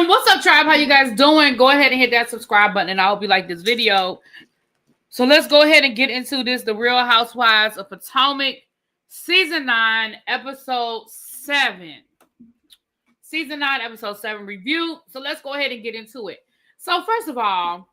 What's up, tribe? How you guys doing? Go ahead and hit that subscribe button, and I hope you like this video. So let's go ahead and get into this. The Real Housewives of Potomac, Season 9, Episode 7. Season 9, Episode 7 review. So let's go ahead and get into it. So first of all,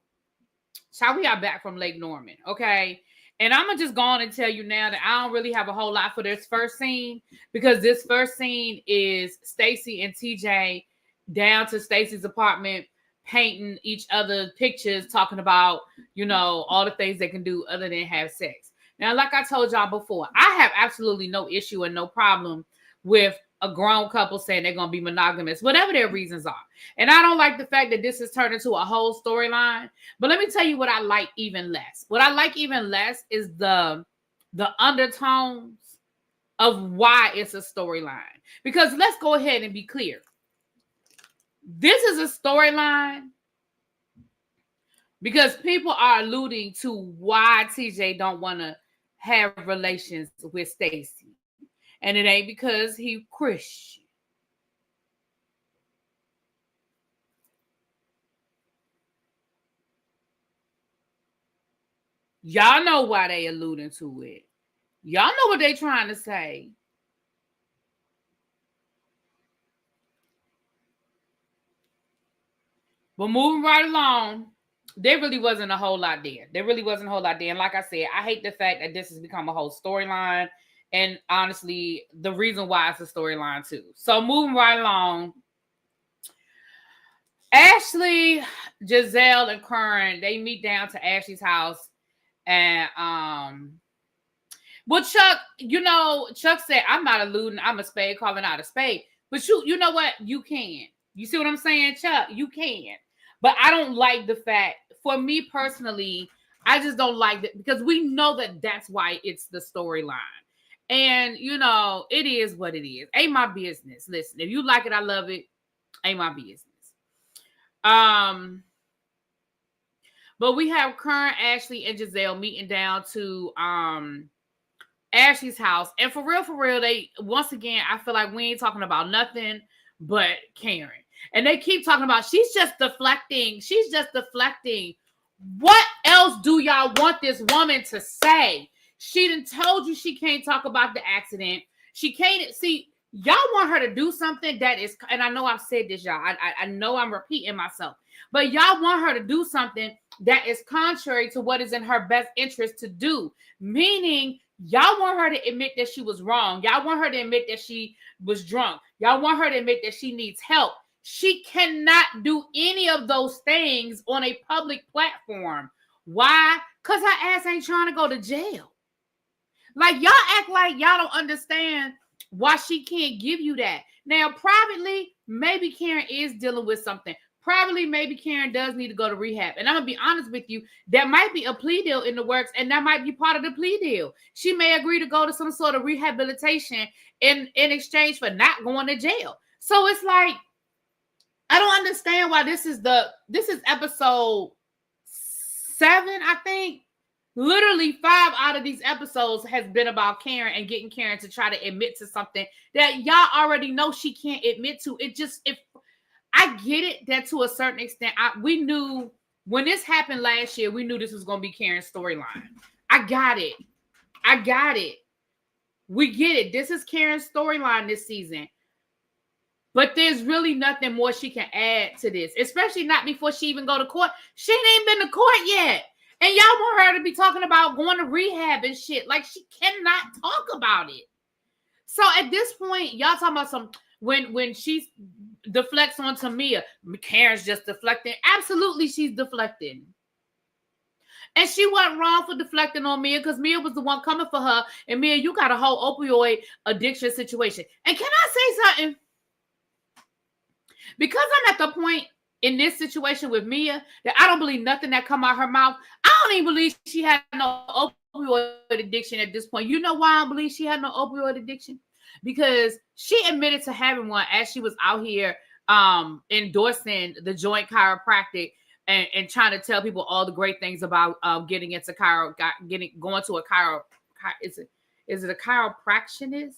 child, we are back from Lake Norman, okay? And I'm going to just go on and tell you now that I don't really have a whole lot for this first scene, because this first scene is Stacy and TJ down to Stacy's apartment, painting each other pictures, talking about, you know, all the things they can do other than have sex. Now, like I told y'all before, I have absolutely no issue and no problem with a grown couple saying they're going to be monogamous, whatever their reasons are. And I don't like the fact that this has turned into a whole storyline. But let me tell you what I like even less. What I like even less is the undertones of why it's a storyline. Because let's go ahead and be clear. This is a storyline because people are alluding to why TJ don't want to have relations with Stacy. And it ain't because he Christian. Y'all know why they alluding to it. Y'all know what they trying to say. But moving right along, there really wasn't a whole lot there. And like I said, I hate the fact that this has become a whole storyline. And honestly, the reason why it's a storyline too. So moving right along, Ashley, Gizelle, and Karen, they meet down to Ashley's house. And well, Chuck, you know, Chuck said, I'm not alluding, I'm a spade carving out a spade. But you know what? You can. You see what I'm saying, Chuck? You can. But I don't like the fact, for me personally, I just don't like it because we know that that's why it's the storyline. And, you know, it is what it is. Ain't my business. Listen, if you like it, I love it. Ain't my business. But we have Karen, Ashley, and Gizelle meeting down to Ashley's house. And for real, they, once again, I feel like we ain't talking about nothing but Karen. And they keep talking about, she's just deflecting. What else do y'all want this woman to say? She done told you she can't talk about the accident. She can't, see, y'all want her to do something that is, and I know I've said this, y'all. I know I'm repeating myself. But y'all want her to do something that is contrary to what is in her best interest to do. Meaning, y'all want her to admit that she was wrong. Y'all want her to admit that she was drunk. Y'all want her to admit that she needs help. She cannot do any of those things on a public platform. Why? Because her ass ain't trying to go to jail. Like, y'all act like y'all don't understand why she can't give you that. Now, privately, maybe Karen is dealing with something. Privately, maybe Karen does need to go to rehab. And I'm going to be honest with you, there might be a plea deal in the works, and that might be part of the plea deal. She may agree to go to some sort of rehabilitation in exchange for not going to jail. So it's like, I don't understand why this is episode 7, I think. Literally 5 out of these episodes has been about Karen and getting Karen to try to admit to something that y'all already know she can't admit to. I get it that to a certain extent, we knew when this happened last year, we knew this was going to be Karen's storyline. I got it. We get it. This is Karen's storyline this season. But there's really nothing more she can add to this, especially not before she even go to court. She ain't been to court yet. And y'all want her to be talking about going to rehab and shit. Like, she cannot talk about it. So at this point, y'all talking about some, when she deflects on Tamia, Karen's just deflecting. Absolutely, she's deflecting. And she wasn't wrong for deflecting on Mia because Mia was the one coming for her. And Mia, you got a whole opioid addiction situation. And can I say something? Because I'm at the point in this situation with Mia that I don't believe nothing that come out her mouth. I don't even believe she had no opioid addiction at this point. You know why I don't believe she had no opioid addiction? Because she admitted to having one as she was out here endorsing the joint chiropractic and trying to tell people all the great things about getting into going to a is it a chiropractionist?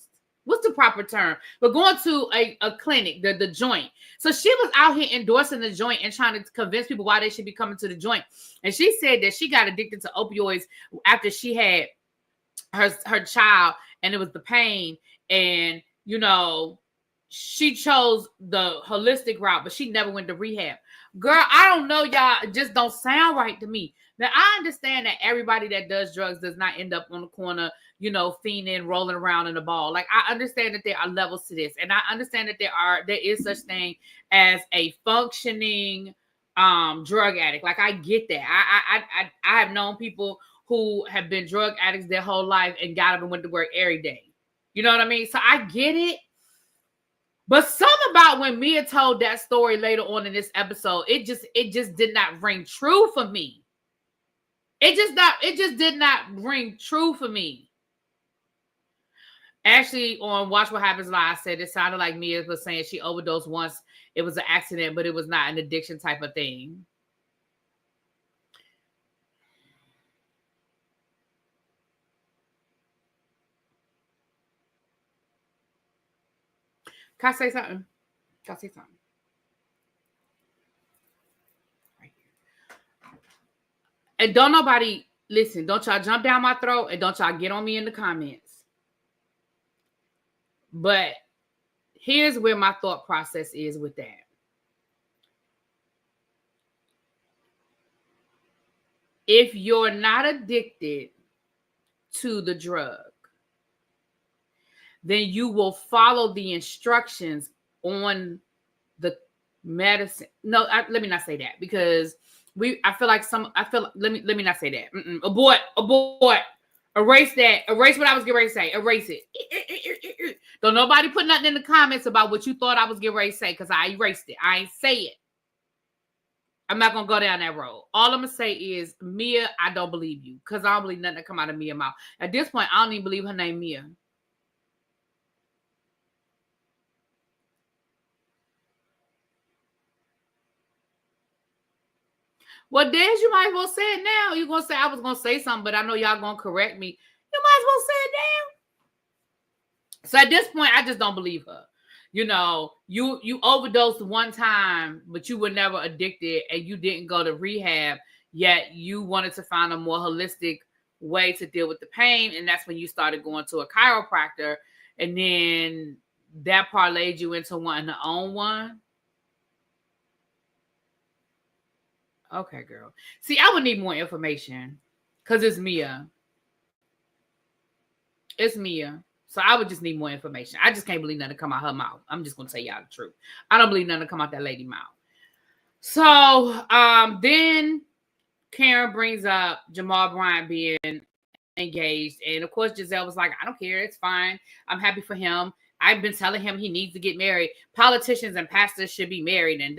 what's the proper term? But going to a clinic, the joint. So she was out here endorsing the joint and trying to convince people why they should be coming to the joint. And she said that she got addicted to opioids after she had her child, and it was the pain. And, you know, she chose the holistic route, but she never went to rehab. Girl, I don't know, y'all. It just don't sound right to me. Now, I understand that everybody that does drugs does not end up on the corner, you know, fiending, rolling around in a ball. Like, I understand that there are levels to this. And I understand that there is such thing as a functioning drug addict. Like, I get that. I have known people who have been drug addicts their whole life and got up and went to work every day. You know what I mean? So I get it. But something about when Mia told that story later on in this episode, it just did not ring true for me. It just did not ring true for me. Actually, on Watch What Happens Live, I said it sounded like Mia was saying she overdosed once. It was an accident, but it was not an addiction type of thing. Can I say something? Right here. And don't nobody listen. Don't y'all jump down my throat, and don't y'all get on me in the comments. But here's where my thought process is with that. If you're not addicted to the drug, then you will follow the instructions on the medicine. No, let me not say that, because let me not say that. Abort. Erase that. Erase what I was getting ready to say. Erase it. Don't nobody put nothing in the comments about what you thought I was getting ready to say, because I erased it. I ain't say it. I'm not going to go down that road. All I'm going to say is, Mia, I don't believe you, because I don't believe nothing that come out of Mia's mouth. At this point, I don't even believe her name Mia. Well, Des, you might as well say it now. You're going to say I was going to say something, but I know y'all going to correct me. You might as well say it now. So at this point, I just don't believe her. You know, you overdosed one time, but you were never addicted, and you didn't go to rehab, yet you wanted to find a more holistic way to deal with the pain, and that's when you started going to a chiropractor, and then that parlayed you into wanting to own one. Okay, girl. See, I would need more information, because it's Mia. It's Mia. So I would just need more information. I just can't believe nothing come out her mouth. I'm just going to tell y'all the truth. I don't believe nothing come out that lady's mouth. So then Karen brings up Jamal Bryant being engaged. And of course, Gizelle was like, I don't care. It's fine. I'm happy for him. I've been telling him he needs to get married. Politicians and pastors should be married. And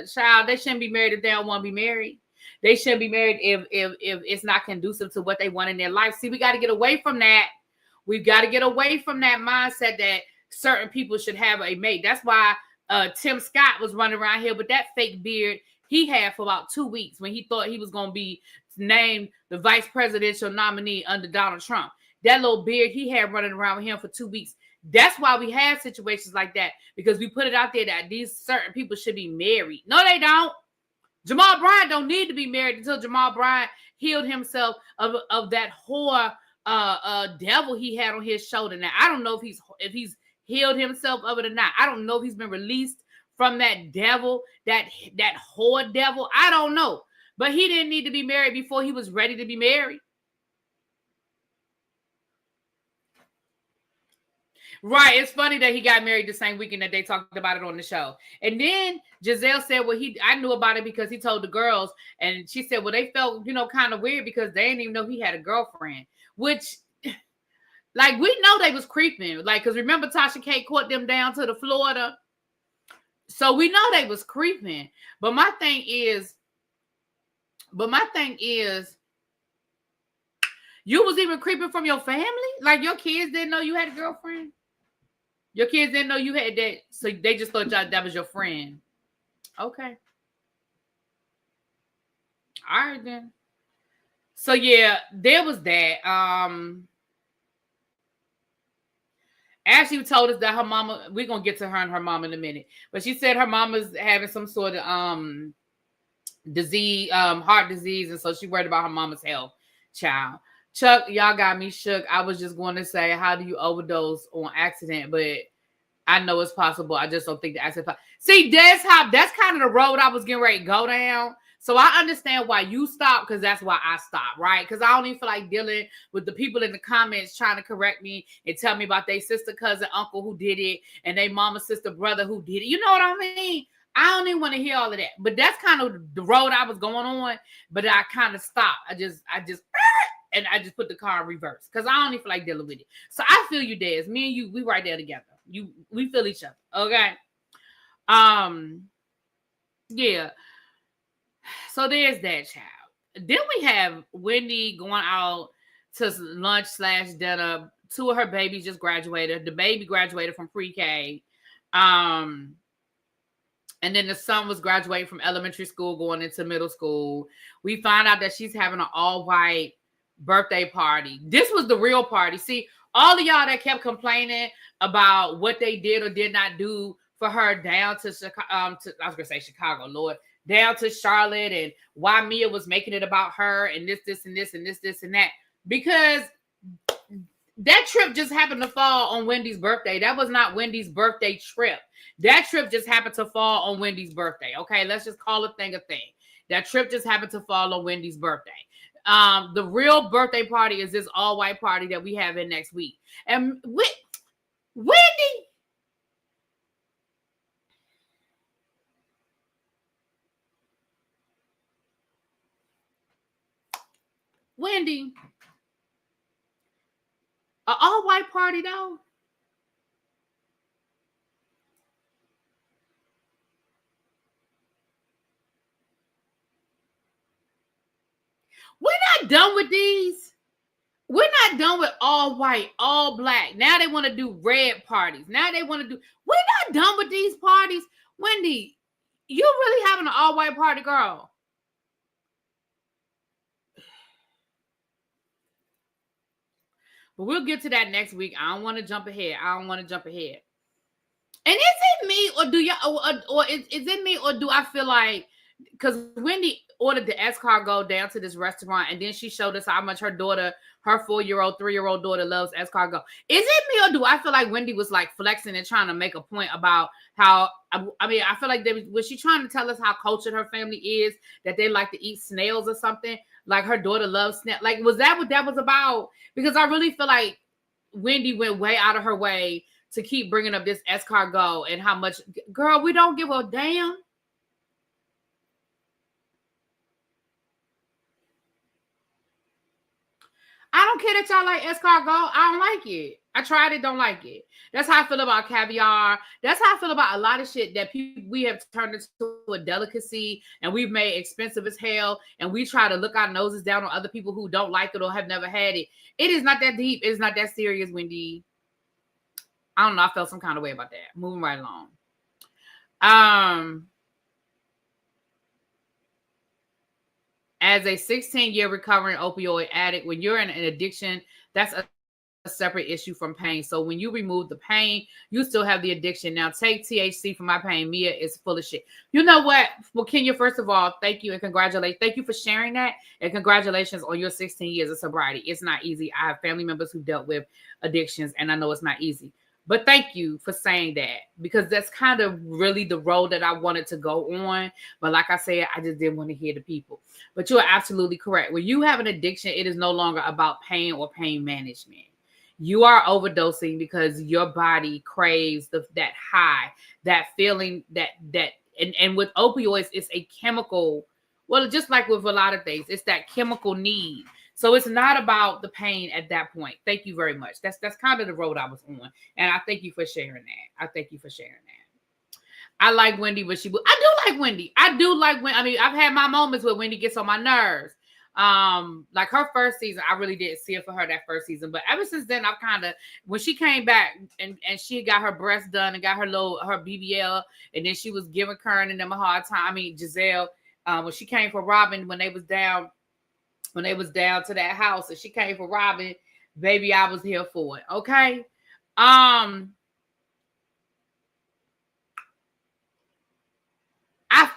Child, they shouldn't be married if they don't want to be married. They shouldn't be married if it's not conducive to what they want in their life. See, we got to get away from that. We've got to get away from that mindset that certain people should have a mate. That's why Tim Scott was running around here with that fake beard he had for about 2 weeks when he thought he was going to be named the vice presidential nominee under Donald Trump. That little beard he had running around with him for 2 weeks. That's why we have situations like that, because we put it out there that these certain people should be married. No, they don't. Jamal Bryant don't need to be married until Jamal Bryant healed himself of that whore devil he had on his shoulder. Now, I don't know if he's healed himself of it or not. I don't know if he's been released from that devil, that whore devil. I don't know. But he didn't need to be married before he was ready to be married. Right. It's funny that he got married the same weekend that they talked about it on the show. And then Gizelle said, well, I knew about it because he told the girls. And she said, well, they felt, kind of weird because they didn't even know he had a girlfriend. Which, like, we know they was creeping. Like, because remember Tasha K caught them down to the Florida. So we know they was creeping. But my thing is, you was even creeping from your family? Like, your kids didn't know you had a girlfriend? Your kids didn't know you had that, so they just thought that was your friend. Okay. All right, then. So, yeah, there was that. Ashley told us that her mama, we're gonna get to her and her mom in a minute, but she said her mama's having some sort of disease, heart disease, and so she worried about her mama's health. Child, Chuck, y'all got me shook. I was just going to say, how do you overdose on accident? But I know it's possible. I just don't think the accident. See, that's kind of the road I was getting ready to go down. So I understand why you stopped, because that's why I stopped, right? Because I don't even feel like dealing with the people in the comments trying to correct me and tell me about their sister, cousin, uncle who did it, and their mama, sister, brother who did it. You know what I mean? I don't even want to hear all of that. But that's kind of the road I was going on. But I kind of stopped. I just and I just put the car in reverse because I don't even feel like dealing with it. So I feel you, Des. Me and you, we right there together. We feel each other. Okay. Yeah. So there's that, child. Then we have Wendy going out to lunch / dinner. 2 of her babies just graduated. The baby graduated from pre-K. And then the son was graduating from elementary school, going into middle school. We found out that she's having an all-white birthday party. This was the real party. See, all of y'all that kept complaining about what they did or did not do for her down to Chicago, I was going to say Chicago, Lord, down to Charlotte, and why Mia was making it about her and this, and this, and this, and that. Because that trip just happened to fall on Wendy's birthday. That was not Wendy's birthday trip. That trip just happened to fall on Wendy's birthday. Okay, let's just call a thing a thing. That trip just happened to fall on Wendy's birthday. The real birthday party is this all-white party that we have in next week. And Wendy, an all-white party though? We're not done with these. We're not done with all white, all black. Now they want to do red parties. Now they want to do. We're not done with these parties. Wendy, you really having an all-white party, girl? But we'll get to that next week. I don't want to jump ahead. And is it me, or do y'all, or is it me, or do I feel like, because Wendy ordered the escargot down to this restaurant, and then she showed us how much her 4-year-old, 3-year-old daughter loves escargot. Is it me, or do I feel like Wendy was like flexing and trying to make a point about how, I mean, I feel like was she trying to tell us how cultured her family is, that they like to eat snails or something? Like her daughter loves snails. Like, was that what that was about? Because I really feel like Wendy went way out of her way to keep bringing up this escargot and how much, girl, we don't give a damn. I don't care that y'all like escargot. I don't like it. I tried it, don't like it. That's how I feel about caviar. That's how I feel about a lot of shit that we have turned into a delicacy and we've made expensive as hell, and we try to look our noses down on other people who don't like it or have never had it. It is not that deep. It's not that serious, Wendy. I don't know. I felt some kind of way about that. Moving right along. As a 16-year recovering opioid addict, when you're in an addiction, that's a separate issue from pain. So when you remove the pain, you still have the addiction. Now take THC for my pain. Mia is full of shit. You know what? Well, Kenya, first of all, thank you and congratulations. Thank you for sharing that, and congratulations on your 16 years of sobriety. It's not easy. I have family members who dealt with addictions, and I know it's not easy. But thank you for saying that, because that's kind of really the road that I wanted to go on. But like I said, I just didn't want to hear the people. But you are absolutely correct. When you have an addiction, it is no longer about pain or pain management. You are overdosing because your body craves that high, that feeling, and with opioids, it's a chemical. Well, just like with a lot of things, it's that chemical need. So it's not about the pain at that point. Thank you very much. That's kind of the road I was on. And I thank you for sharing that. I like Wendy, but I do like Wendy. I mean, I've had my moments where Wendy gets on my nerves. Like her first season, I really didn't see it for her that first season. But ever since then, I've kind of, when she came back and she got her breasts done and got her BBL, and then she was giving Karen and them a hard time. I mean, Gizelle, when she came for Robin, when they was down to that house and she came for Robin, baby, I was here for it. Okay. I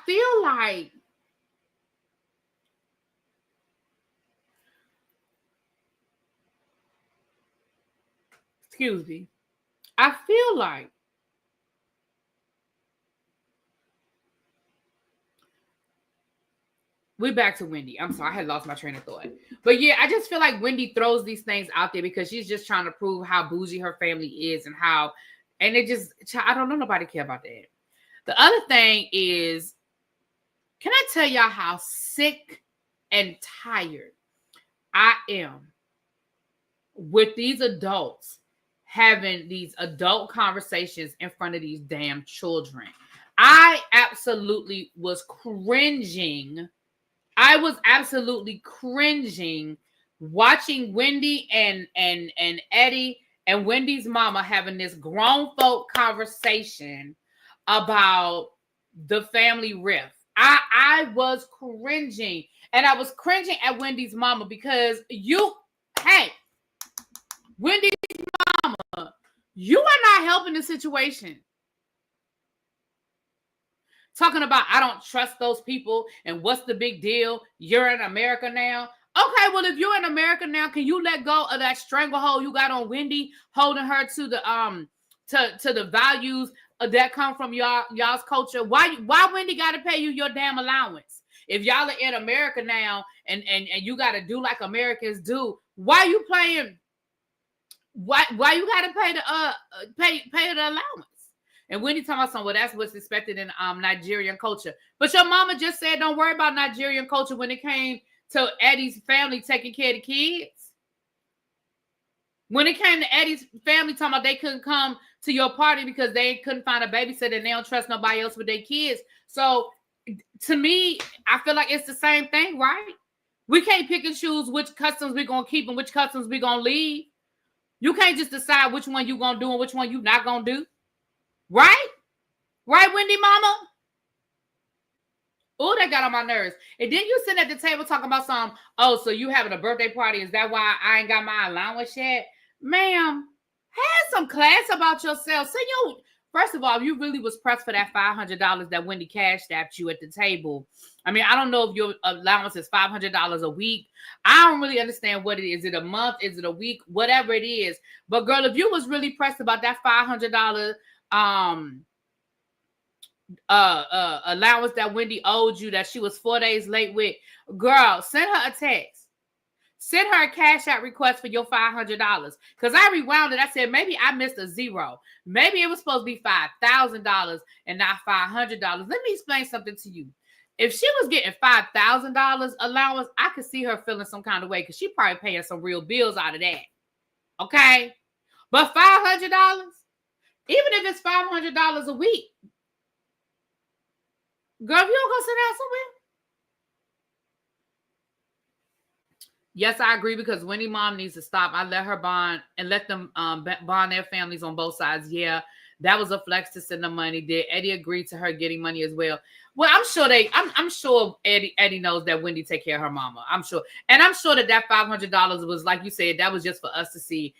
feel like excuse me. I feel like we're back to Wendy. I'm sorry, I had lost my train of thought. But yeah, I just feel like Wendy throws these things out there because she's just trying to prove how bougie her family is and how, and it just, I don't know, nobody care about that. The other thing is, can I tell y'all how sick and tired I am with these adults having these adult conversations in front of these damn children? I absolutely was cringing. I was absolutely cringing watching Wendy and Eddie and Wendy's mama having this grown folk conversation about the family rift. I was cringing, and I was cringing at Wendy's mama because hey, Wendy's mama, you are not helping the situation. Talking about, I don't trust those people, and what's the big deal? You're in America now. Okay, well, if you're in America now, can you let go of that stranglehold you got on Wendy, holding her to the to the values that come from y'all's culture? Why Wendy got to pay you your damn allowance? If y'all are in America now, and you got to do like Americans do, why you playing? Why you got to pay the pay the allowance? And Wendy talking about something, well, that's what's expected in Nigerian culture. But your mama just said don't worry about Nigerian culture when it came to Eddie's family taking care of the kids. When it came to Eddie's family talking about they couldn't come to your party because they couldn't find a babysitter and they don't trust nobody else with their kids. So to me, I feel like it's the same thing, right? We can't pick and choose which customs we're going to keep and which customs we're going to leave. You can't just decide which one you're going to do and which one you're not going to do. Right? Right, Wendy mama? Oh, that got on my nerves. And then you sitting at the table talking about some, oh, so you having a birthday party. Is that why I ain't got my allowance yet? Ma'am, have some class about yourself. First of all, you really was pressed for that $500 that Wendy cashed at you at the table. I mean, I don't know if your allowance is $500 a week. I don't really understand what it is. Is it a month? Is it a week? Whatever it is. But girl, if you was really pressed about that $500 allowance that Wendy owed you that she was 4 days late with, girl, send her a text. Send her a cash out request for your $500. Because I rewound it. I said, maybe I missed a zero. Maybe it was supposed to be $5,000 and not $500. Let me explain something to you. If she was getting $5,000 allowance, I could see her feeling some kind of way because she probably paying some real bills out of that. Okay? But $500, even if it's $500 a week, girl, if you don't go sit down somewhere. Yes, I agree because Wendy mom needs to stop. I let her bond and let them bond their families on both sides. Yeah, that was a flex to send them money. Did Eddie agree to her getting money as well? Well, I'm sure Eddie knows that Wendy take care of her mama. I'm sure. And I'm sure that $500 was, like you said, that was just for us to see.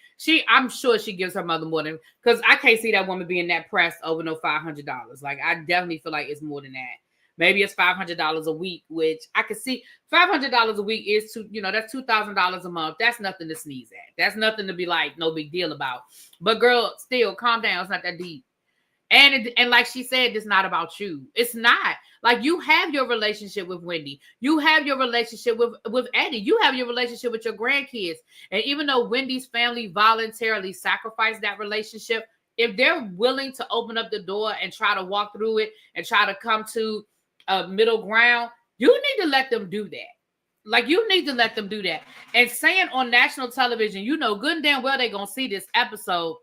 I'm sure she gives her mother more than, because I can't see that woman being that pressed over no $500. Like, I definitely feel like it's more than that. Maybe it's $500 a week, which I could see. $500 a week is that's $2,000 a month. That's nothing to sneeze at. That's nothing to be like no big deal about. But girl, still calm down. It's not that deep. And like she said, it's not about you. It's not. Like, you have your relationship with Wendy. You have your relationship with Eddie. You have your relationship with your grandkids. And even though Wendy's family voluntarily sacrificed that relationship, if they're willing to open up the door and try to walk through it and try to come to a middle ground, you need to let them do that. Like, you need to let them do that. And saying on national television, good and damn well they're going to see this episode.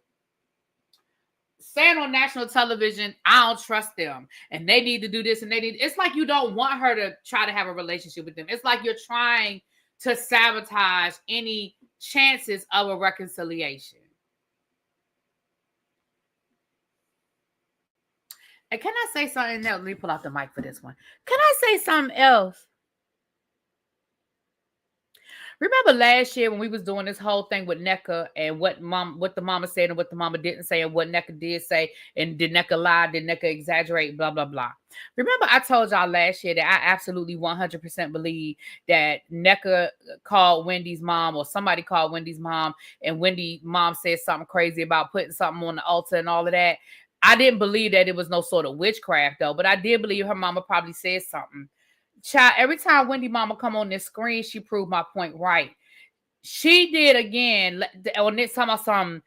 Saying on national television, I don't trust them and they need to do this and it's like you don't want her to try to have a relationship with them. It's like you're trying to sabotage any chances of a reconciliation. And can I say something else? Let me pull out the mic for this one. Can I say something else? Remember last year when we was doing this whole thing with NECA and what the mama said and what the mama didn't say and what NECA did say and did NECA lie, did NECA exaggerate, blah, blah, blah. Remember I told y'all last year that I absolutely 100% believe that NECA called Wendy's mom or somebody called Wendy's mom and Wendy's mom said something crazy about putting something on the altar and all of that. I didn't believe that it was no sort of witchcraft though, but I did believe her mama probably said something. Child, every time Wendy mama come on this screen, she proved my point right. She did again on this time of some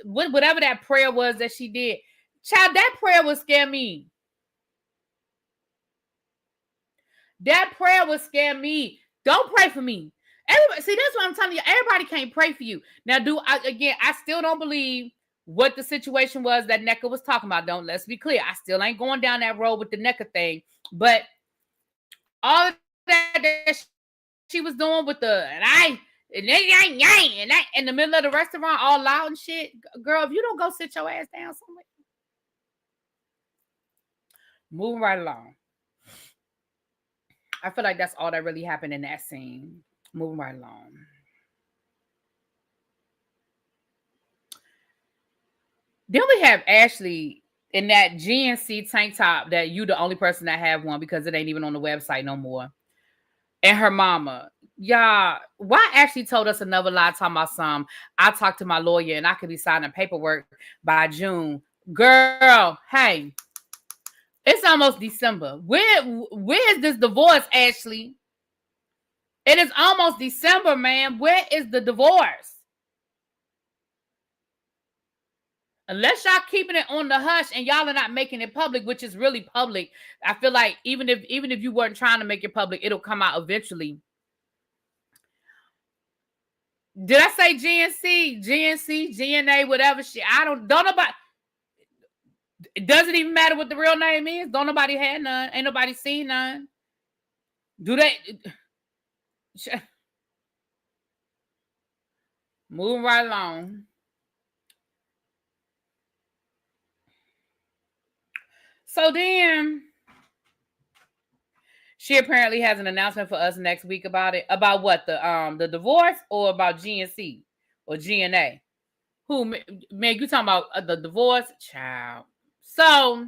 whatever that prayer was that she did. Child, that prayer would scare me. That prayer would scare me. Don't pray for me. Everybody, see, that's what I'm telling you. Everybody can't pray for you. Now, I still don't believe what the situation was that NECA was talking about. Let's be clear. I still ain't going down that road with the NECA thing. But all of that she was doing with and that in the middle of the restaurant all loud and shit. Girl, if you don't go sit your ass down somewhere. Moving right along. I feel like that's all that really happened in that scene. Moving right along. Then we have Ashley in that GNC tank top that you the only person that have one because it ain't even on the website no more. And her mama. Y'all, why Ashley told us another lie talking about some, I talked to my lawyer and I could be signing paperwork by June. Girl, hey, it's almost December. Where is this divorce, Ashley? It is almost December, man. Where is the divorce? Unless y'all keeping it on the hush and y'all are not making it public, which is really public. I feel like even if you weren't trying to make it public, it'll come out eventually. Did I say GNC, GNA, whatever shit? Don't nobody. It doesn't even matter what the real name is. Don't nobody had none. Ain't nobody seen none. Do they? Moving right along. So then she apparently has an announcement for us next week about it. About what? The divorce or about GNC or GNA? Who, man, you talking about the divorce? Child. So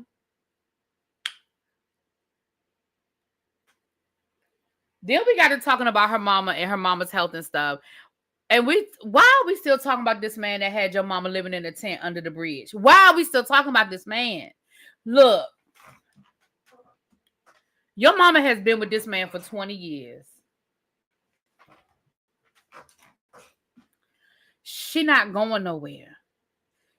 then we got to talking about her mama and her mama's health and stuff. And why are we still talking about this man that had your mama living in a tent under the bridge? Why are we still talking about this man? Look, your mama has been with this man for 20 years. She not going nowhere.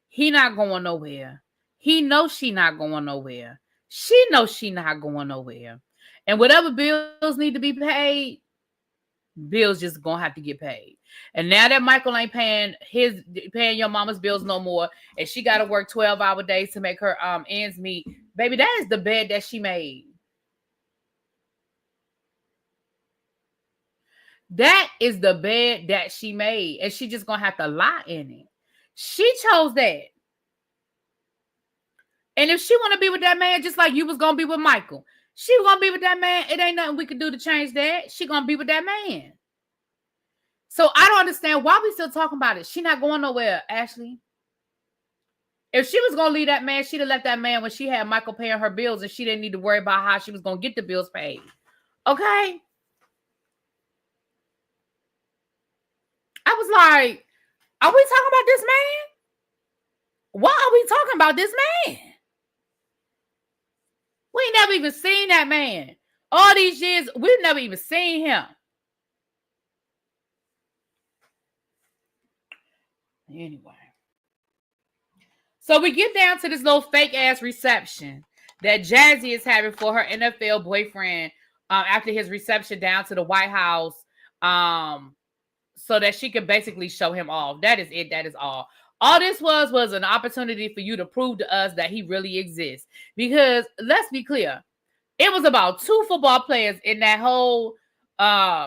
He not going nowhere. He knows she not going nowhere. She knows she not going nowhere. And whatever bills need to be paid, bills just gonna have to get paid. And now that Michael ain't paying your mama's bills no more, and she got to work 12-hour days to make her ends meet, baby, that is the bed that she made. That is the bed that she made, and she just gonna have to lie in it. She chose that. And if she want to be with that man, just like you was gonna be with Michael, she was gonna be with that man. It ain't nothing we could do to change that. She gonna be with that man. So I don't understand why we still talking about it. She not going nowhere, Ashley. If she was gonna leave that man, she'd have left that man when she had Michael paying her bills, and she didn't need to worry about how she was gonna get the bills paid. Okay. I was like, are we talking about this man? Why are we talking about this man? We ain't never even seen that man. All these years, we've never even seen him. Anyway. So we get down to this little fake ass reception that Jazzy is having for her NFL boyfriend after his reception down to the White House so that she could basically show him off. That is it. That is all. All this was an opportunity for you to prove to us that he really exists. Because let's be clear, it was about 2 football players in that whole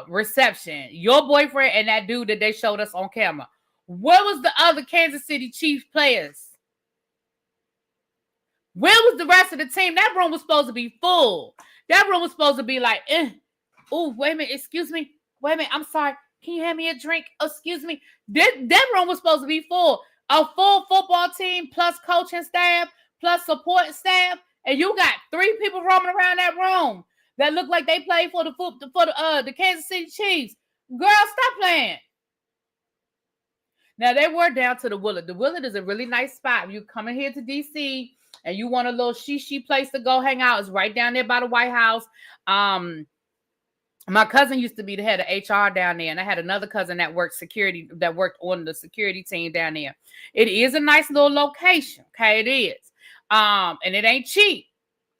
reception. Your boyfriend and that dude that they showed us on camera. Where was the other Kansas City Chiefs players? Where was the rest of the team? That room was supposed to be full. That room was supposed to be like, Oh, wait a minute. Excuse me. Wait a minute. I'm sorry. Can you hand me a drink? Excuse me. That room was supposed to be full. A full football team plus coaching staff plus support staff, and you got 3 people roaming around that room that look like they played for the Kansas City Chiefs. Girl, stop playing. Now they were down to the Willard. The Willard is a really nice spot. You coming here to DC and you want a little shishi place to go hang out. It's right down there by the White House. My cousin used to be the head of HR down there, and I had another cousin that worked on the security team down there. It is a nice little location, okay? It is. And it ain't cheap.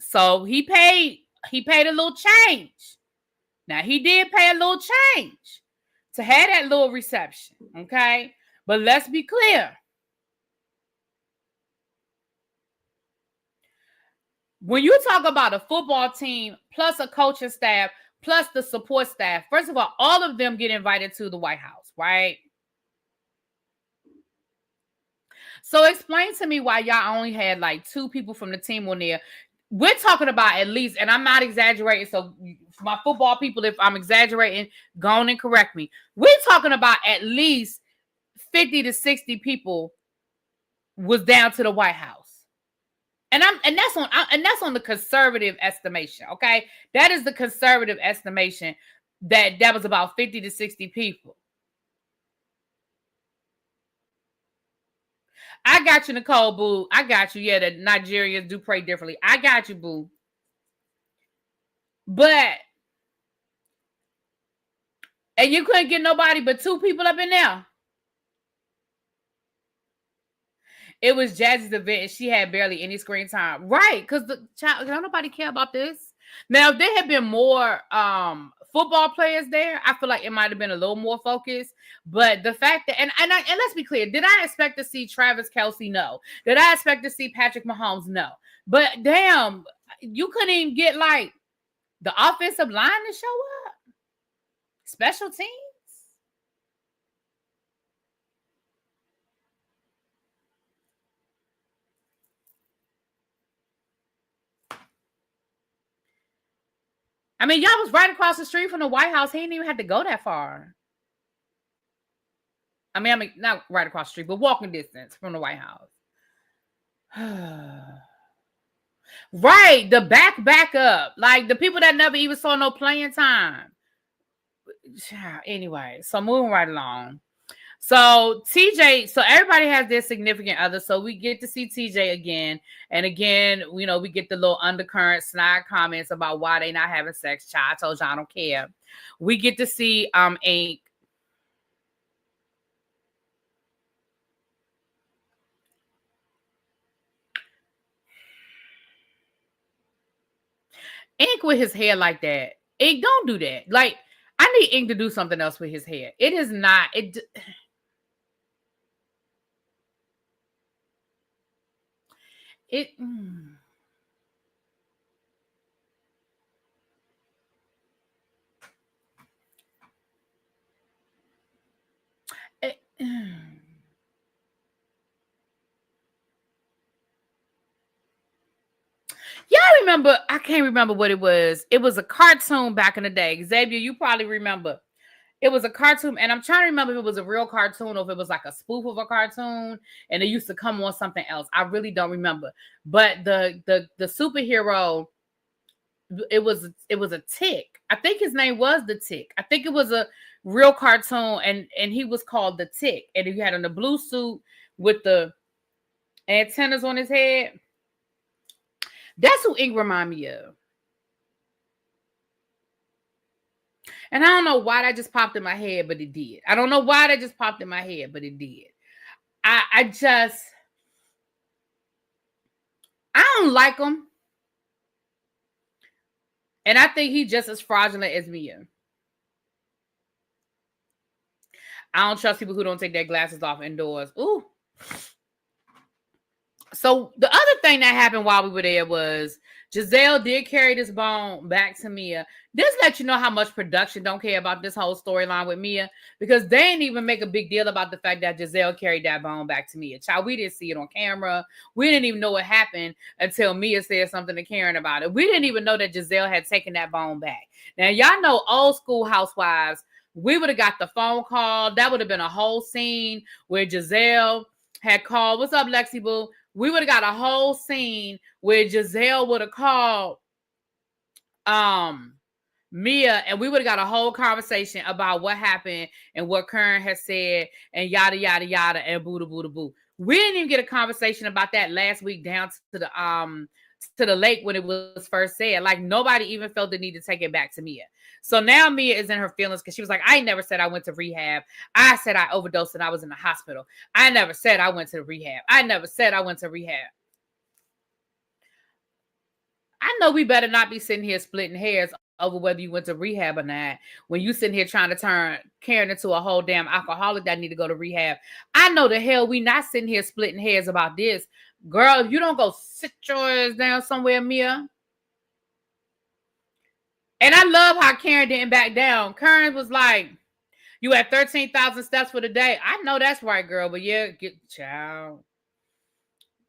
So he paid a little change. Now he did pay a little change to have that little reception, okay? But let's be clear. When you talk about a football team plus a coaching staff plus the support staff, first of all of them get invited to the White House, right? So explain to me why y'all only had like 2 people from the team on there. We're talking about at least, and I'm not exaggerating, so for my football people, if I'm exaggerating, go on and correct me. We're talking about at least 50 to 60 people was down to the White House. And that's on the conservative estimation, okay? That is the conservative estimation that was about 50 to 60 people. I got you, Nicole, boo. I got you. Yeah, the Nigerians do pray differently. I got you, boo. And you couldn't get nobody but 2 people up in there. It was Jazzy's event, and she had barely any screen time. Right, because don't nobody care about this. Now, if there had been more football players there, I feel like it might have been a little more focused. But the fact that, and let's be clear, did I expect to see Travis Kelce? No. Did I expect to see Patrick Mahomes? No. But damn, you couldn't even get like the offensive line to show up. Special teams. I mean, y'all was right across the street from the White House. He didn't even have to go that far. I mean, not right across the street, but walking distance from the White House. Right, the back up. Like the people that never even saw no playing time. Anyway, so moving right along. So TJ, so everybody has their significant other. So we get to see TJ again. And again, we get the little undercurrent snide comments about why they not having sex. Child, I told y'all I don't care. We get to see Ink. Ink with his hair like that. Ink, don't do that. Like, I need Ink to do something else with his hair. It is not. Y'all remember, I can't remember what it was. It was a cartoon back in the day. Xavier, you probably remember. It was a cartoon, and I'm trying to remember if it was a real cartoon or if it was like a spoof of a cartoon, and it used to come on something else. I really don't remember. But the superhero, it was a Tick. I think his name was the Tick. I think it was a real cartoon, and he was called the Tick. And he had on the blue suit with the antennas on his head. That's who Ink remind me of. And I don't know why that just popped in my head, but it did. I don't know why that just popped in my head, but it did. I don't like him. And I think he's just as fraudulent as Mia. I don't trust people who don't take their glasses off indoors. Ooh. So the other thing that happened while we were there was Gizelle did carry this bone back to Mia. This lets you know how much production don't care about this whole storyline with Mia, because they didn't even make a big deal about the fact that Gizelle carried that bone back to Mia. Child, we didn't see it on camera. We didn't even know what happened until Mia said something to Karen about it. We didn't even know that Gizelle had taken that bone back. Now, y'all know old school Housewives, we would have got the phone call. That would have been a whole scene where Gizelle had called. What's up, Lexi Boo? We would have got a whole scene where Gizelle would have called Mia, and we would have got a whole conversation about what happened and what Karen has said and yada yada yada and boo boo boo. We didn't even get a conversation about that last week down to the lake when it was first said. Like, nobody even felt the need to take it back to Mia. So now Mia is in her feelings because she was like, I never said I went to rehab. I said I overdosed and I was in the hospital. I never said I went to rehab. I never said I went to rehab. I know we better not be sitting here splitting hairs over whether you went to rehab or not when you sitting here trying to turn Karen into a whole damn alcoholic that need to go to rehab. I know the hell we not sitting here splitting hairs about this. Girl, if you don't go sit your ass down somewhere, Mia. And I love how Karen didn't back down. Karen was like, you had 13,000 steps for the day. I know that's right, girl. But yeah, get child.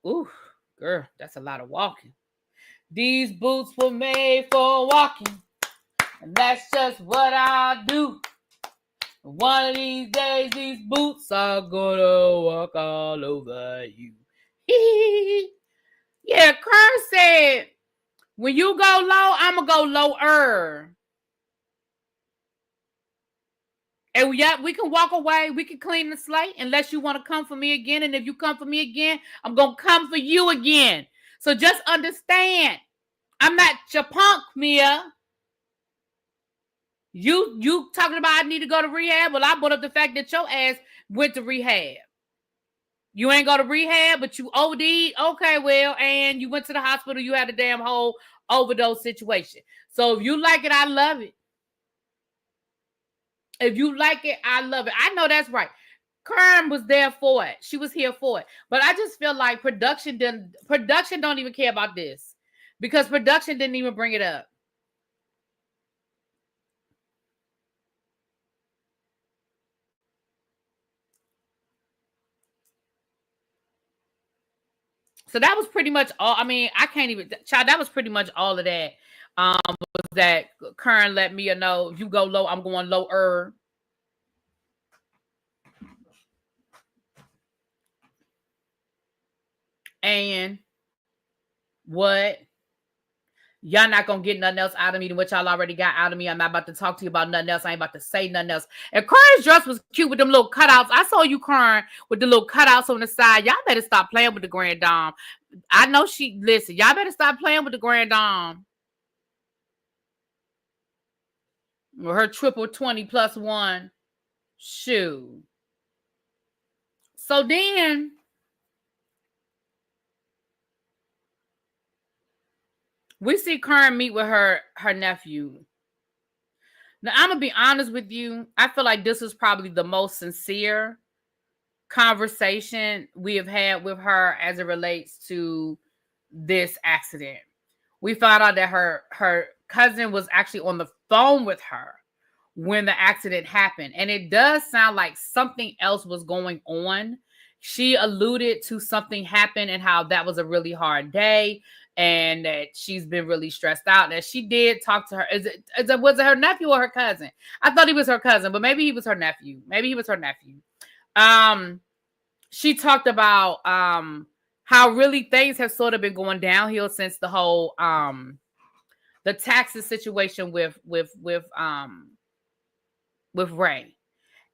Ooh, girl, that's a lot of walking. These boots were made for walking. And that's just what I do. One of these days, these boots are gonna walk all over you. Yeah, Kern said, when you go low, I'm gonna go lower. And yeah, we can walk away. We can clean the slate unless you want to come for me again. And if you come for me again, I'm gonna come for you again. So just understand, I'm not your punk, Mia. You talking about I need to go to rehab? Well, I brought up the fact that your ass went to rehab. You ain't go to rehab, but you OD'd. Okay, well, and you went to the hospital. You had a damn whole overdose situation. So if you like it, I love it. If you like it, I love it. I know that's right. Karen was there for it. She was here for it. But I just feel like production don't even care about this because production didn't even bring it up. So that was pretty much all. I mean, I can't even, child, that was pretty much all of that. Was that Karen let me know, if you go low, I'm going lower. And what? Y'all not gonna get nothing else out of me than what y'all already got out of me. I'm not about to talk to you about nothing else. I ain't about to say nothing else. And Kern's dress was cute with them little cutouts. I saw you, Kern, with the little cutouts on the side. Y'all better stop playing with the Grand Dame. I know listen, y'all better stop playing with the Grand Dame. Or her triple 20 plus one. Shoot. So then we see Karen meet with her nephew. Now, I'm going to be honest with you. I feel like this is probably the most sincere conversation we have had with her as it relates to this accident. We found out that her cousin was actually on the phone with her when the accident happened. And it does sound like something else was going on. She alluded to something happened and how that was a really hard day and that she's been really stressed out. And she did talk to her. Was it her nephew or her cousin? I thought he was her cousin, but maybe he was her nephew. She talked about how really things have sort of been going downhill since the whole the taxes situation with Ray,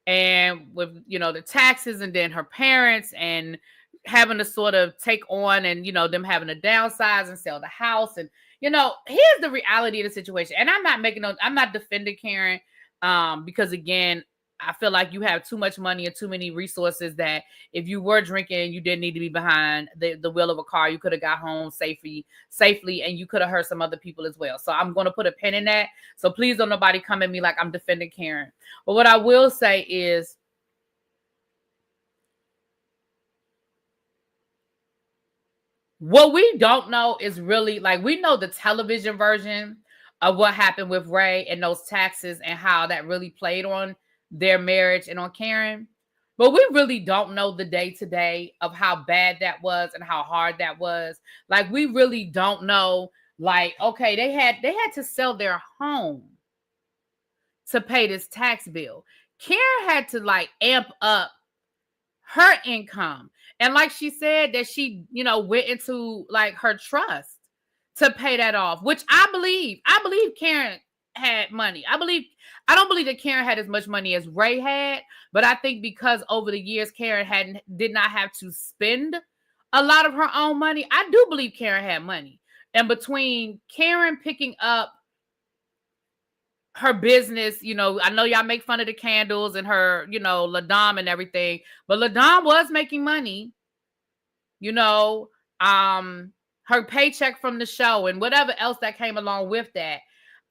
and with the taxes, and then her parents and having to sort of take on, and them having to downsize and sell the house. And here's the reality of the situation. And I'm not defending Karen because again, I feel like you have too much money and too many resources that if you were drinking, you didn't need to be behind the wheel of a car. You could have got home safely, and you could have hurt some other people as well. So I'm going to put a pin in that. So please don't nobody come at me like I'm defending Karen. But what I will say is, What we don't know is really, like, we know the television version of what happened with Ray and those taxes and how that really played on their marriage and on Karen. But we really don't know the day-to-day of how bad that was and how hard that was. Like, we really don't know, like, okay, they had to sell their home to pay this tax bill. Karen had to, like, amp up her income. And like she said, that she, went into, like, her trust to pay that off, which I believe Karen had money. I don't believe that Karen had as much money as Ray had, but I think because over the years Karen did not have to spend a lot of her own money, I do believe Karen had money. And between Karen picking up her business, I know y'all make fun of the candles and her, LaDom and everything, but LaDom was making money, her paycheck from the show and whatever else that came along with that.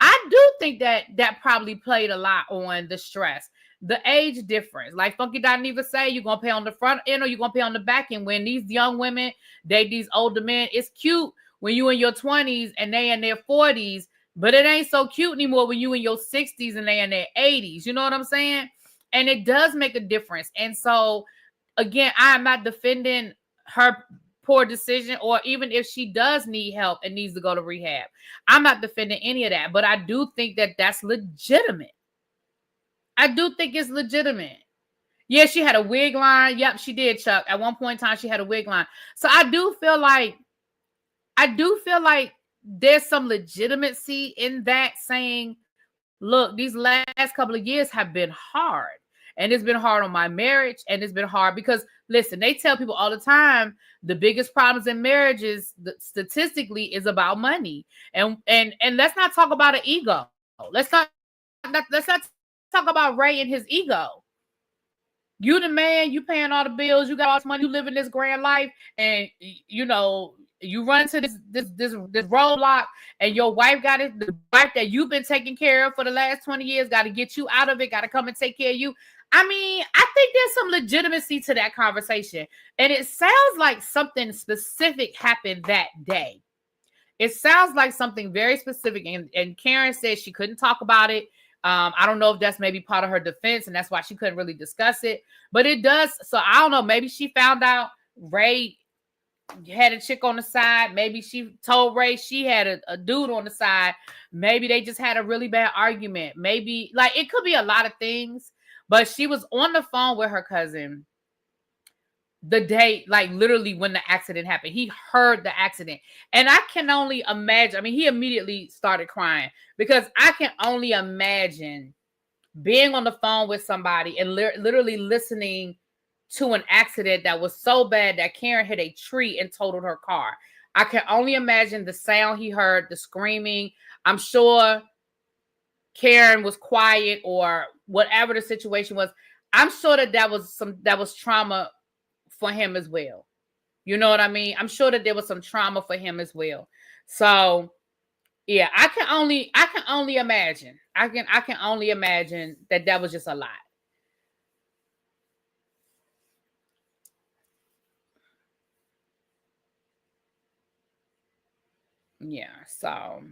I do think that probably played a lot on the stress, the age difference. Like Funky Didn't even say, you're going to pay on the front end or you're going to pay on the back end. When these young women date these older men, it's cute when you in your 20s and they in their 40s, but it ain't so cute anymore when you in your 60s and they in their 80s. You know what I'm saying? And it does make a difference. And so, again, I'm not defending her poor decision, or even if she does need help and needs to go to rehab. I'm not defending any of that, but I do think that that's legitimate. I do think it's legitimate. Yeah, she had a wig line. Yep, she did, Chuck. At one point in time, she had a wig line. So I do feel like there's some legitimacy in that, saying, look, these last couple of years have been hard. And it's been hard on my marriage. And it's been hard because, listen, they tell people all the time, the biggest problems in marriages, statistically, is about money. And let's not talk about an ego. Let's not talk about Ray and his ego. You the man, you paying all the bills, you got all this money, you living this grand life, and you run into this roadblock, and your wife got it. The wife that you've been taking care of for the last 20 years got to get you out of it, got to come and take care of you. I mean, I think there's some legitimacy to that conversation. And it sounds like something specific happened that day. It sounds like something very specific. And Karen said she couldn't talk about it. I don't know if that's maybe part of her defense, and that's why she couldn't really discuss it. But it does. So I don't know. Maybe she found out Ray had a chick on the side. Maybe she told Ray she had a dude on the side. Maybe they just had a really bad argument. Maybe, like, it could be a lot of things. But she was on the phone with her cousin the day, like, literally when the accident happened. He heard the accident. And I can only imagine. I mean, he immediately started crying, because I can only imagine being on the phone with somebody and literally listening to an accident that was so bad that Karen hit a tree and totaled her car. I can only imagine the sound he heard, the screaming. I'm sure Karen was quiet or whatever the situation was. I'm sure that was trauma for him as well. You know what I mean? I'm sure that there was some trauma for him as well. So yeah, I can only imagine. I can only imagine that was just a lot. Yeah, so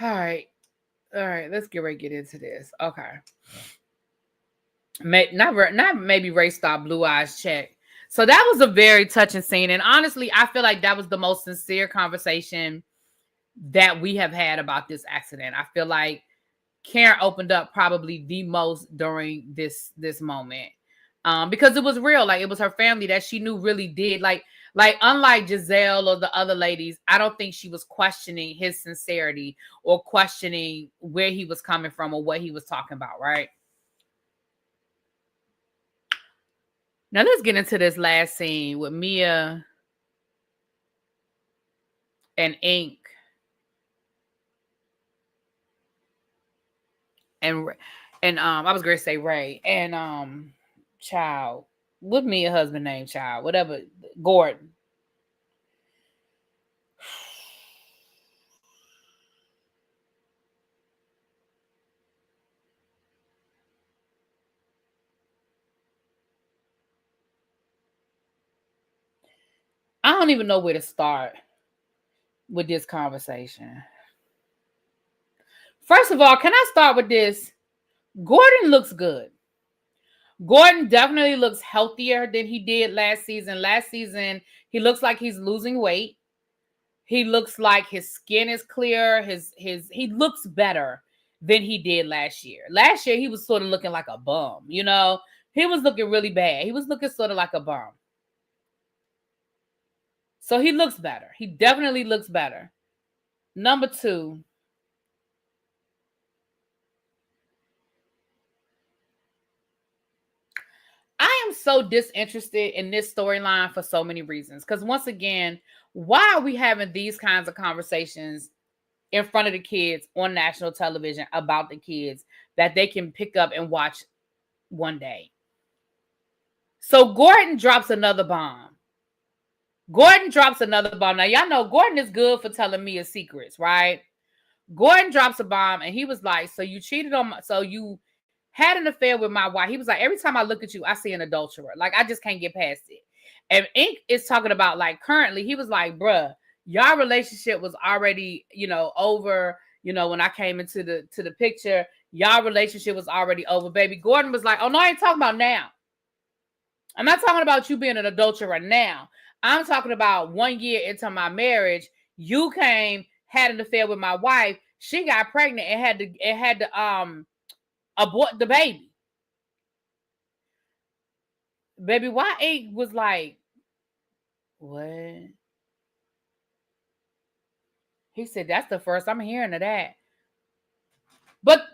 all right. Let's get into this. Okay. Not maybe Ray stopped Blue Eyes check. So that was a very touching scene. And honestly, I feel like that was the most sincere conversation that we have had about this accident. I feel like Karen opened up probably the most during this moment. Because it was real. Like, it was her family that she knew really did. Like unlike Gizelle or the other ladies, I don't think she was questioning his sincerity or questioning where he was coming from or what he was talking about, right? Now let's get into this last scene with Mia and Ink and I was going to say Ray and child. What Mia husband name, child? Whatever, Gordon. I don't even know where to start with this conversation. First of all, can I start with this? Gordon looks good. Gordon definitely looks healthier than he did last season. Last season, he looks like he's losing weight. He looks like his skin is clear. He looks better than he did last year. Last year, he was sort of looking like a bum, you know? He was looking really bad. He was looking sort of like a bum. So he looks better. He definitely looks better. Number two, I am so disinterested in this storyline for so many reasons. Because once again, why are we having these kinds of conversations in front of the kids on national television about the kids that they can pick up and watch one day? So Gordon drops another bomb. Now, y'all know Gordon is good for telling me his secrets, right? Gordon drops a bomb and he was like, so you cheated on my, so you had an affair with my wife. He was like, every time I look at you, I see an adulterer. Like, I just can't get past it. And Ink is talking about, like, currently, he was like, bruh, y'all relationship was already, over, when I came into the picture, y'all relationship was already over, baby. Gordon was like, oh, no, I ain't talking about now. I'm not talking about you being an adulterer now. I'm talking about 1 year into my marriage, you came, had an affair with my wife. She got pregnant and had to abort the baby. Baby, why Ink was like, what? He said, that's the first I'm hearing of that. But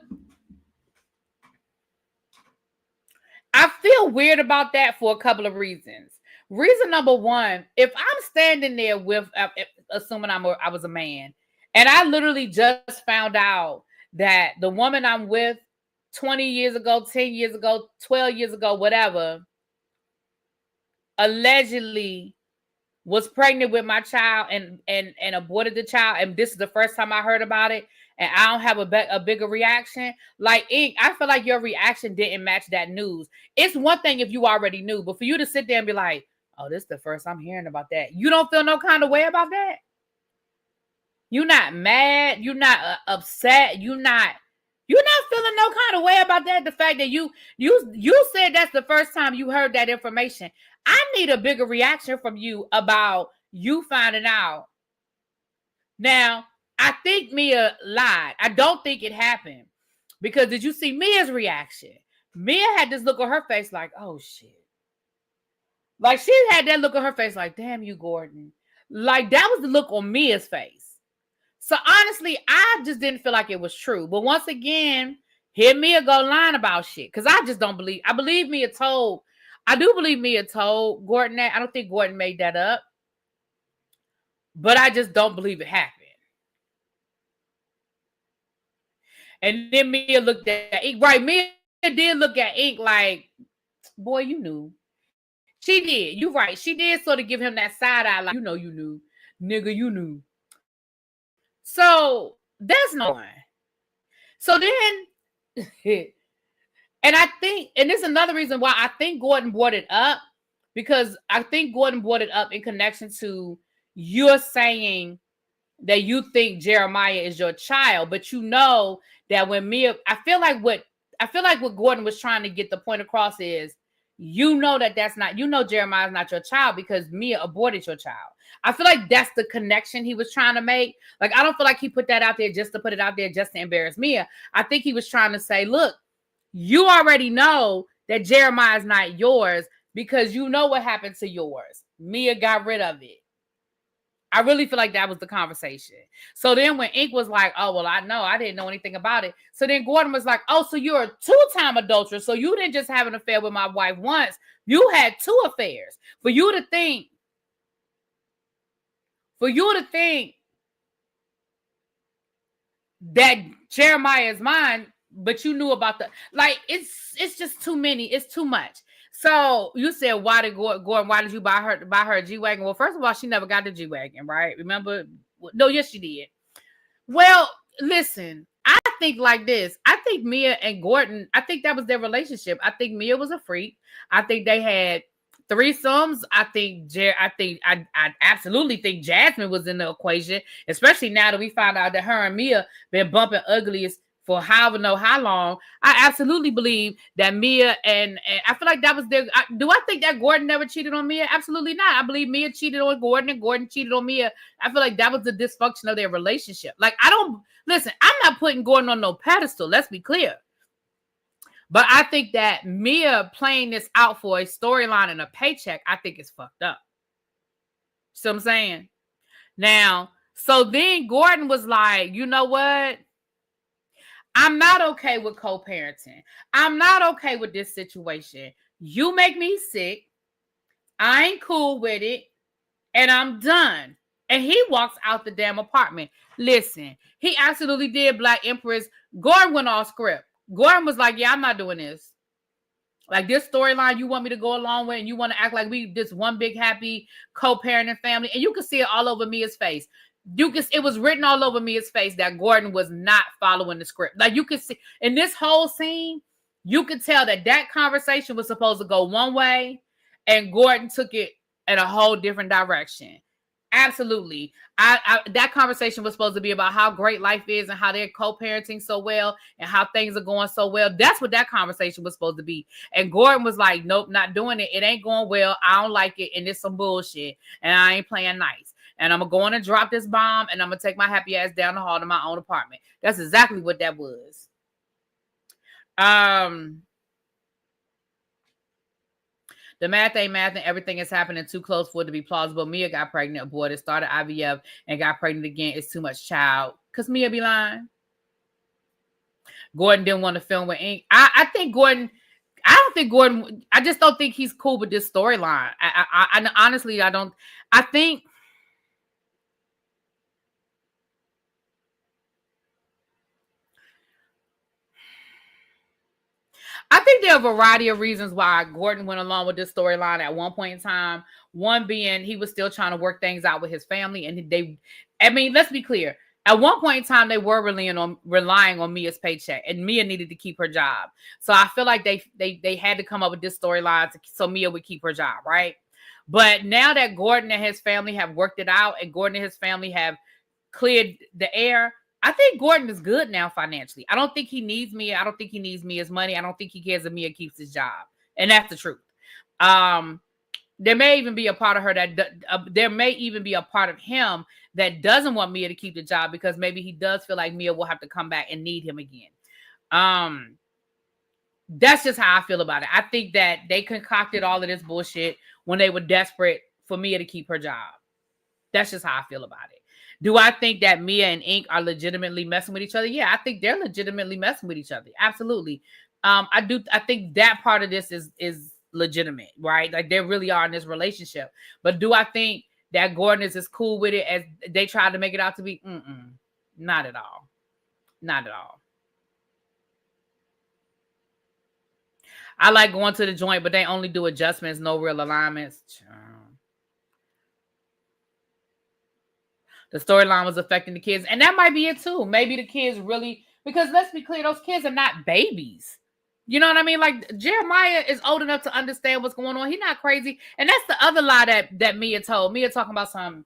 I feel weird about that for a couple of reasons. Reason number one, if I'm standing there with, assuming I was a man, and I literally just found out that the woman I'm with 20 years ago, 10 years ago, 12 years ago, whatever, allegedly was pregnant with my child and aborted the child, and this is the first time I heard about it, and I don't have a bigger reaction. Like, Ink, I feel like your reaction didn't match that news. It's one thing if you already knew, but for you to sit there and be like, oh, this is the first I'm hearing about that. You don't feel no kind of way about that? You're not mad. You're not upset. You're not feeling no kind of way about that. The fact that you said that's the first time you heard that information. I need a bigger reaction from you about you finding out. Now, I think Mia lied. I don't think it happened. Because did you see Mia's reaction? Mia had this look on her face like, oh, shit. Like, she had that look on her face like, damn you, Gordon. Like, that was the look on Mia's face. So, honestly, I just didn't feel like it was true. But once again, hear Mia go lying about shit. Because I just don't believe. I do believe Mia told Gordon that. I don't think Gordon made that up. But I just don't believe it happened. And then Mia looked at Ink. Right, Mia did look at Ink like, boy, you knew. She did. You're right. She did sort of give him that side eye, like, you knew. Nigga, you knew. So, that's no one. So then, and I think, and this is another reason why I think Gordon brought it up, because I think Gordon brought it up in connection to you're saying that you think Jeremiah is your child, but you know that when Mia, I feel like what Gordon was trying to get the point across is, that's not, Jeremiah is not your child because Mia aborted your child. I feel like that's the connection he was trying to make. Like, I don't feel like he put that out there just to put it out there just to embarrass Mia. I think he was trying to say, look, you already know that Jeremiah is not yours because you know what happened to yours. Mia got rid of it. I really feel like that was the conversation. So then when Ink was like, oh, well, I didn't know anything about it. So then Gordon was like, oh, so you're a 2-time adulterer. So you didn't just have an affair with my wife once. You had 2 affairs. For you to think that Jeremiah is mine, but you knew about it's just too many. It's too much. So you said, why did Gordon, why did you buy her a G-Wagon? Well, first of all, she never got the G-Wagon, right? Remember? No, yes, she did. Well, listen, I think like this. I think Mia and Gordon, I think that was their relationship. I think Mia was a freak. I think they had threesomes, I absolutely think Jasmine was in the equation, especially now that we found out that her and Mia been bumping ugliest for how long. I absolutely believe that Mia and I feel like that was their. Do I think that Gordon never cheated on Mia? Absolutely not. I believe Mia cheated on Gordon and Gordon cheated on Mia. I feel like that was the dysfunction of their relationship. Like, I don't listen. I'm not putting Gordon on no pedestal. Let's be clear. But I think that Mia playing this out for a storyline and a paycheck, I think is fucked up. See what I'm saying? Now, so then Gordon was like, you know what? I'm not okay with co-parenting. I'm not okay with this situation. You make me sick. I ain't cool with it. And I'm done. And he walks out the damn apartment. Listen, he absolutely did Black Empress. Gordon went off script. Gordon was like, yeah, I'm not doing this. Like, this storyline you want me to go along with, and you want to act like we this one big happy co-parenting family. And you can see it all over Mia's face. It was written all over Mia's face that Gordon was not following the script. Like, you could see in this whole scene, you could tell that conversation was supposed to go one way, and Gordon took it in a whole different direction. Absolutely. That conversation was supposed to be about how great life is and how they're co-parenting so well and how things are going so well. That's what that conversation was supposed to be. And Gordon was like, nope, not doing it. It ain't going well. I don't like it. And it's some bullshit. And I ain't playing nice. And I'm going to drop this bomb and I'm going to take my happy ass down the hall to my own apartment. That's exactly what that was. The math ain't math and everything is happening too close for it to be plausible. Mia got pregnant, aborted, started IVF, and got pregnant again. It's too much child. Because Mia be lying. Gordon didn't want to film with Ink. I just don't think he's cool with this storyline. I honestly, I don't. I think there are a variety of reasons why Gordon went along with this storyline at one point in time. One being he was still trying to work things out with his family. And let's be clear. At one point in time, they were relying on Mia's paycheck, and Mia needed to keep her job. So I feel like they had to come up with this storyline so Mia would keep her job, right? But now that Gordon and his family have worked it out, and Gordon and his family have cleared the air, I think Gordon is good now financially. I don't think he needs Mia. I don't think he needs Mia's money. I don't think he cares if Mia keeps his job. And that's the truth. There may even be a part of her there may even be a part of him that doesn't want Mia to keep the job because maybe he does feel like Mia will have to come back and need him again. That's just how I feel about it. I think that they concocted all of this bullshit when they were desperate for Mia to keep her job. That's just how I feel about it. Do I think that Mia and Ink are legitimately messing with each other? Yeah, I think they're legitimately messing with each other. Absolutely. I think that part of this is legitimate, right? Like, they really are in this relationship. But do I think that Gordon is as cool with it as they tried to make it out to be? Not at all. Not at all. I like going to the joint, but they only do adjustments, no real alignments. The storyline was affecting the kids. And that might be it too. Maybe the kids really, because let's be clear, those kids are not babies. You know what I mean? Like, Jeremiah is old enough to understand what's going on. He's not crazy. And that's the other lie that Mia told. Mia talking about some,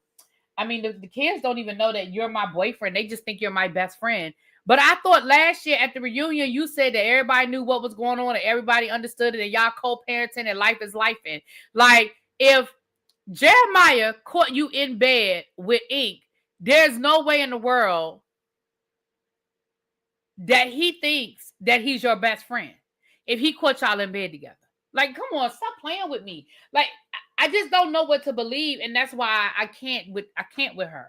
the kids don't even know that you're my boyfriend. They just think you're my best friend. But I thought last year at the reunion, you said that everybody knew what was going on and everybody understood it and y'all co-parenting and life is lifing. Like, if Jeremiah caught you in bed with Ink, there's no way in the world that he thinks that he's your best friend if he caught y'all in bed together. Like, come on, stop playing with me. Like, I just don't know what to believe, and that's why I can't with her.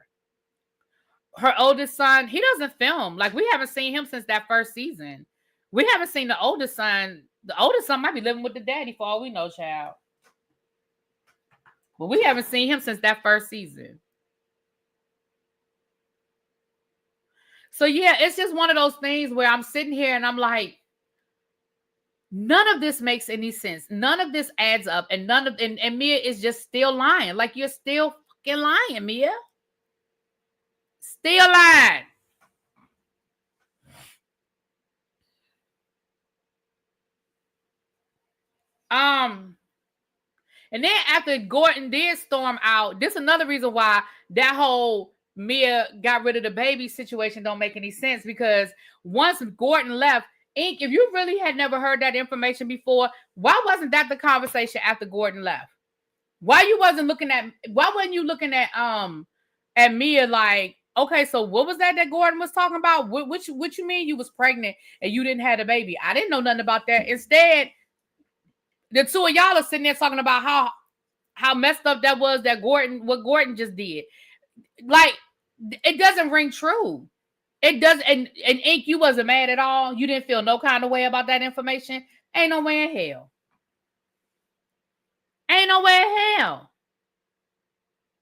Her oldest son, he doesn't film. Like, we haven't seen him since that first season. We haven't seen the oldest son. The oldest son might be living with the daddy for all we know, child. But we haven't seen him since that first season. So, yeah, it's just one of those things where I'm sitting here and I'm like, none of this makes any sense. None of this adds up. And and Mia is just still lying. Like, you're still fucking lying, Mia. Still lying. And then after Gordon did storm out, this is another reason why that whole Mia got rid of the baby situation don't make any sense, because once Gordon left, Ink, if you really had never heard that information before, why wasn't that the conversation after Gordon left? Why wasn't you looking at Mia like, okay, so what was that Gordon was talking about? What you mean you was pregnant and you didn't have a baby? I didn't know nothing about that. Instead, the two of y'all are sitting there talking about how messed up that was, what Gordon just did. Like, it doesn't ring true. It does, and Ink, you wasn't mad at all. You didn't feel no kind of way about that information. Ain't no way in hell. Ain't no way in hell.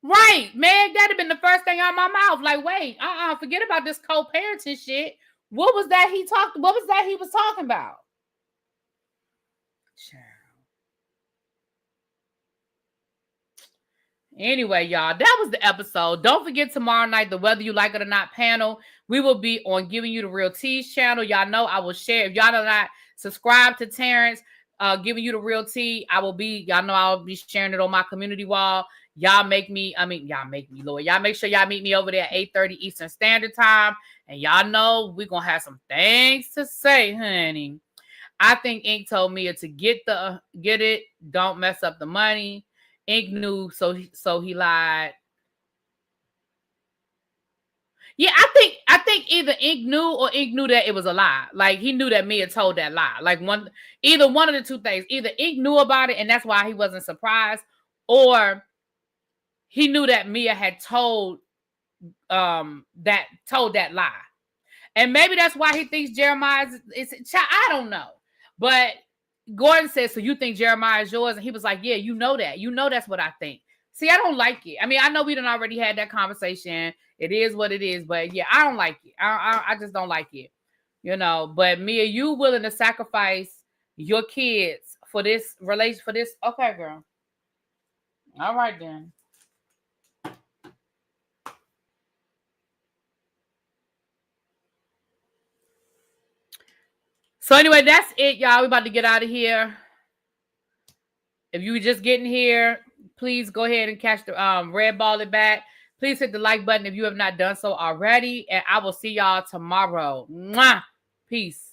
Right, Meg, that'd have been the first thing out of my mouth. Like, wait, forget about this co-parenting shit. What was that he was talking about? Anyway, y'all, that was the episode. Don't forget tomorrow night, the Whether You Like It or Not panel. We will be on Giving You the Real Tea's channel. Y'all know I will share. If y'all are not subscribed to Terrence, Giving You the Real Tea, I'll be sharing it on my community wall. Y'all make me, Lord. Y'all make sure y'all meet me over there at 8:30 Eastern Standard Time. And y'all know we're going to have some things to say, honey. I think Ink told Mia to get it. Don't mess up the money. Ink knew, so he lied. Yeah, I think either Ink knew or Ink knew that it was a lie. Like, he knew that Mia told that lie. Like, either one of the two things. Either Ink knew about it and that's why he wasn't surprised, or he knew that Mia had told that lie. And maybe that's why he thinks Jeremiah is I don't know. But Gordon said, so you think Jeremiah is yours? And he was like, yeah, you know that. You know that's what I think. See, I don't like it. I mean, I know we done already had that conversation. It is what it is. But yeah, I don't like it. I just don't like it. You know, but Mia, you willing to sacrifice your kids for this relation, for this? Okay, girl. All right, then. So anyway, that's it, y'all. We're about to get out of here. If you were just getting here, please go ahead and catch the red ball it back. Please hit the like button if you have not done so already. And I will see y'all tomorrow. Mwah! Peace.